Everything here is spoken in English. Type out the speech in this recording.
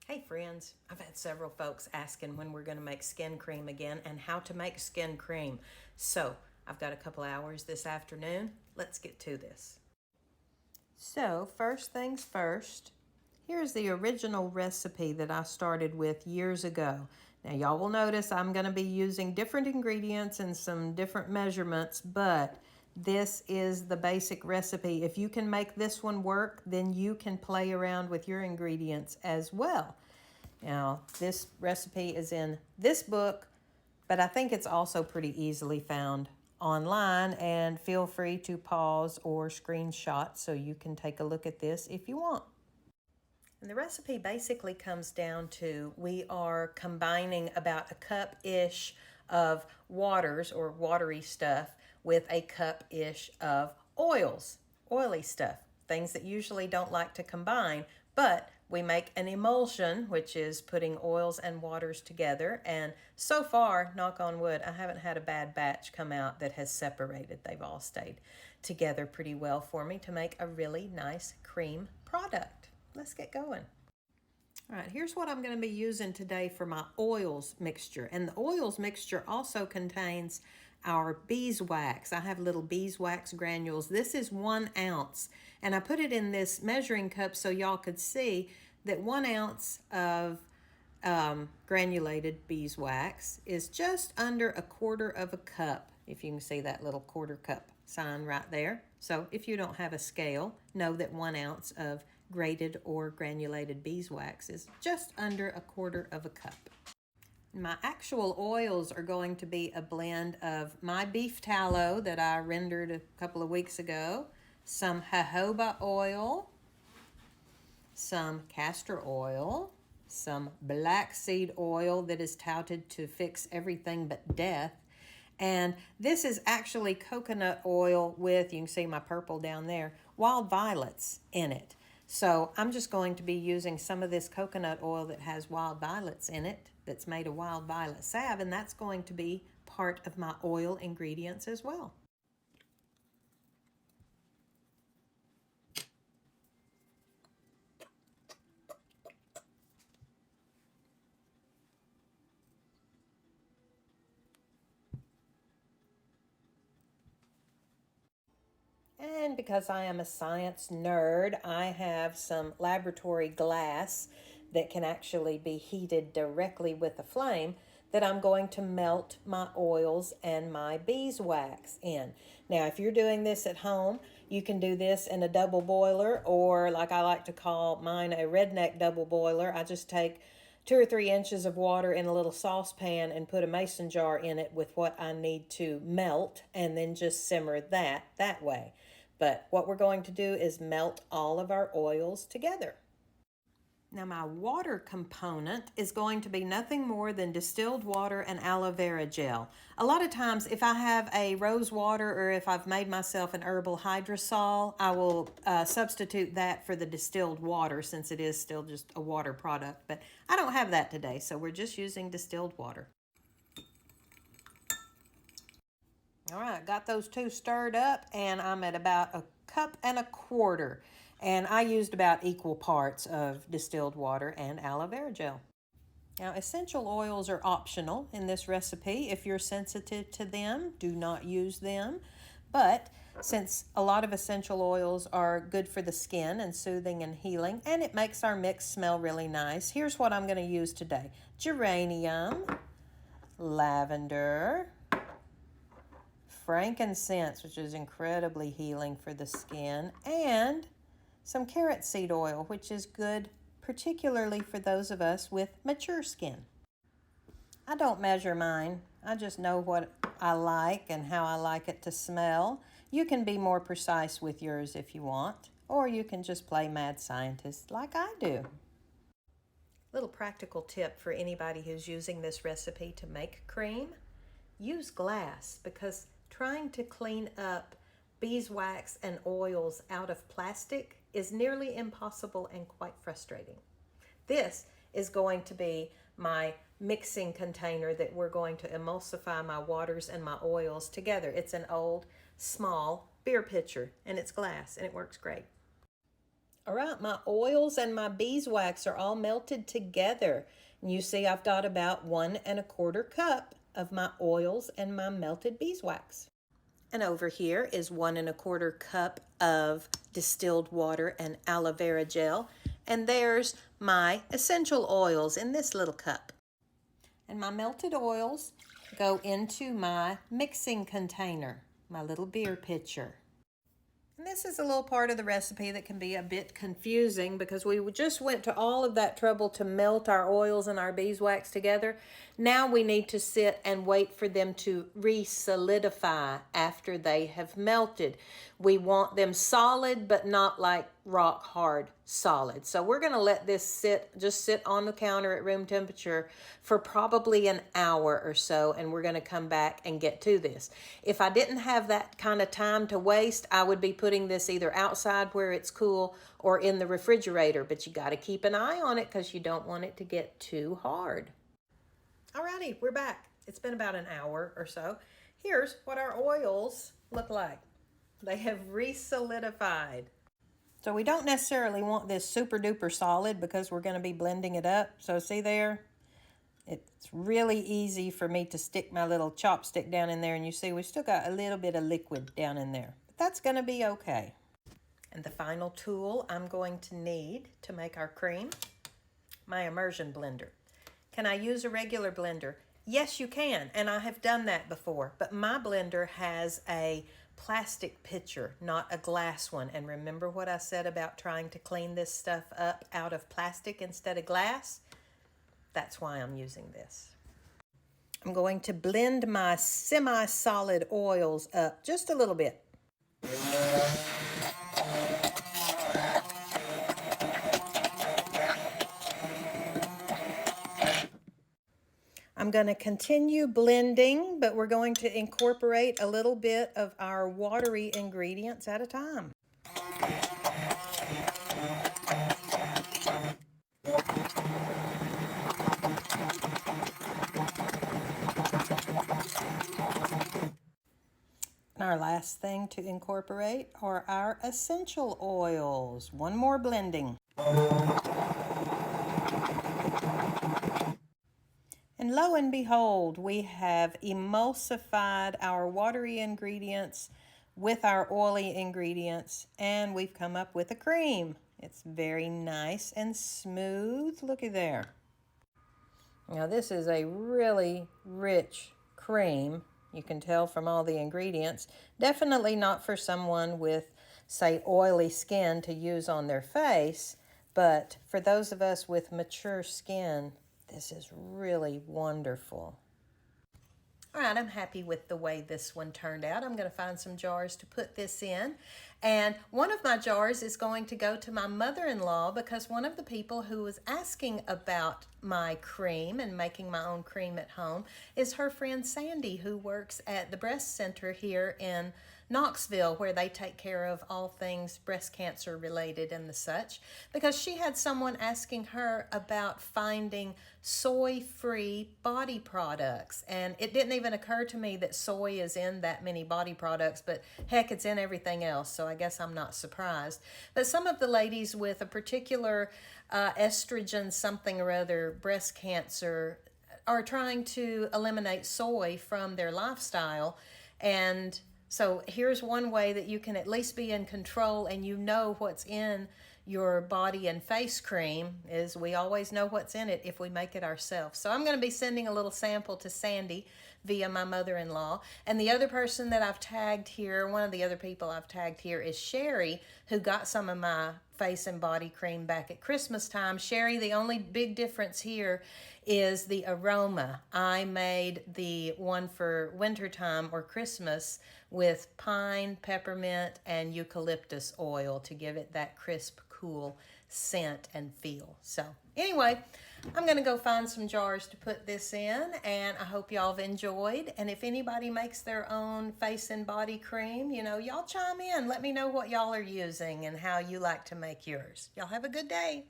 Hey friends, I've had several folks asking when we're going to make skin cream again and how to make skin cream. So I've got a couple hours this afternoon. Let's get to this. So first things first, here's the original recipe that I started with years ago. Now y'all will notice I'm going to be using different ingredients and some different measurements, but this is the basic recipe. If you can make this one work, then you can play around with your ingredients as well. Now, this recipe is in this book, but I think it's also pretty easily found online, and feel free to pause or screenshot so you can take a look at this if you want. And the recipe basically comes down to we are combining about a cup-ish of waters or watery stuff with a cup-ish of oils, oily stuff, things that usually don't like to combine, but we make an emulsion, which is putting oils and waters together. And so far, knock on wood, I haven't had a bad batch come out that has separated. They've all stayed together pretty well for me to make a really nice cream product. Let's get going. All right, here's what I'm going to be using today for my oils mixture. And the oils mixture also contains our beeswax. I have little beeswax granules. This is 1 ounce. And I put it in this measuring cup so y'all could see that 1 ounce of granulated beeswax is just under a quarter of a cup. If you can see that little quarter cup sign right there. So if you don't have a scale, know that 1 ounce of grated or granulated beeswax is just under a quarter of a cup. My actual oils are going to be a blend of my beef tallow that I rendered a couple of weeks ago, some jojoba oil, some castor oil, some black seed oil that is touted to fix everything but death. And this is actually coconut oil with, you can see my purple down there, wild violets in it. So I'm just going to be using some of this coconut oil that has wild violets in it, that's made of wild violet salve, and that's going to be part of my oil ingredients as well. And because I am a science nerd, I have some laboratory glass that can actually be heated directly with a flame that I'm going to melt my oils and my beeswax in. Now, if you're doing this at home, you can do this in a double boiler, or like I like to call mine, a redneck double boiler. I just take 2 or 3 inches of water in a little saucepan and put a mason jar in it with what I need to melt, and then just simmer that way. But what we're going to do is melt all of our oils together. Now my water component is going to be nothing more than distilled water and aloe vera gel. A lot of times if I have a rose water or if I've made myself an herbal hydrosol, I will substitute that for the distilled water since it is still just a water product. But I don't have that today, so we're just using distilled water. All right, got those two stirred up, and I'm at about 1.25 cups. And I used about equal parts of distilled water and aloe vera gel. Now, essential oils are optional in this recipe. If you're sensitive to them, do not use them. But since a lot of essential oils are good for the skin and soothing and healing, and it makes our mix smell really nice, here's what I'm going to use today. Geranium, lavender, frankincense, which is incredibly healing for the skin, and some carrot seed oil, which is good particularly for those of us with mature skin. I don't measure mine. I just know what I like and how I like it to smell. You can be more precise with yours if you want, or you can just play mad scientist like I do. Little practical tip for anybody who's using this recipe to make cream: use glass, because trying to clean up beeswax and oils out of plastic is nearly impossible and quite frustrating. This is going to be my mixing container that we're going to emulsify my waters and my oils together. It's an old, small beer pitcher, and it's glass, and it works great. All right, my oils and my beeswax are all melted together. And you see I've got about 1 1/4 cup of my oils and my melted beeswax. And over here is 1 1/4 cup of distilled water and aloe vera gel. And there's my essential oils in this little cup. And my melted oils go into my mixing container, my little beer pitcher. And this is a little part of the recipe that can be a bit confusing because we just went to all of that trouble to melt our oils and our beeswax together. Now we need to sit and wait for them to re-solidify after they have melted. We want them solid, but not like rock hard solid. So we're going to let this just sit on the counter at room temperature for probably an hour or so, and we're going to come back and get to this. If I didn't have that kind of time to waste, I would be putting this either outside where it's cool or in the refrigerator, but you got to keep an eye on it because you don't want it to get too hard. Alrighty, we're back. It's been about an hour or so. Here's what our oils look like. They have re-solidified. So we don't necessarily want this super duper solid because we're going to be blending it up. So see there? It's really easy for me to stick my little chopstick down in there, and you see we still got a little bit of liquid down in there. But that's going to be okay. And the final tool I'm going to need to make our cream, my immersion blender. Can I use a regular blender? Yes, you can, and I have done that before. But my blender has a plastic pitcher, not a glass one. And remember what I said about trying to clean this stuff up out of plastic instead of glass? That's why I'm using this. I'm going to blend my semi-solid oils up just a little bit. I'm going to continue blending, but we're going to incorporate a little bit of our watery ingredients at a time. And our last thing to incorporate are our essential oils. One more blending. And lo and behold, we have emulsified our watery ingredients with our oily ingredients, and we've come up with a cream. It's very nice and smooth. Looky there. Now this is a really rich cream. You can tell from all the ingredients. Definitely not for someone with, say, oily skin to use on their face, but for those of us with mature skin, this is really wonderful. All right, I'm happy with the way this one turned out. I'm going to find some jars to put this in. And one of my jars is going to go to my mother-in-law because one of the people who was asking about my cream and making my own cream at home is her friend Sandy, who works at the breast center here in Knoxville, where they take care of all things breast cancer related and the such, because she had someone asking her about finding soy-free body products. And it didn't even occur to me that soy is in that many body products, but heck, it's in everything else, so I guess I'm not surprised. But some of the ladies with a particular estrogen something or other breast cancer are trying to eliminate soy from their lifestyle. And so here's one way that you can at least be in control and you know what's in your body and face cream is we always know what's in it if we make it ourselves. So I'm going to be sending a little sample to Sandy via my mother-in-law. And the other person that I've tagged here, one of the other people I've tagged here is Sherry, who got some of my face and body cream back at Christmas time. Sherry, the only big difference here is the aroma. I made the one for wintertime or Christmas with pine, peppermint, and eucalyptus oil to give it that crisp, cool scent and feel. So anyway, I'm going to go find some jars to put this in, and I hope y'all have enjoyed. And if anybody makes their own face and body cream, you know, y'all chime in. Let me know what y'all are using and how you like to make yours. Y'all have a good day.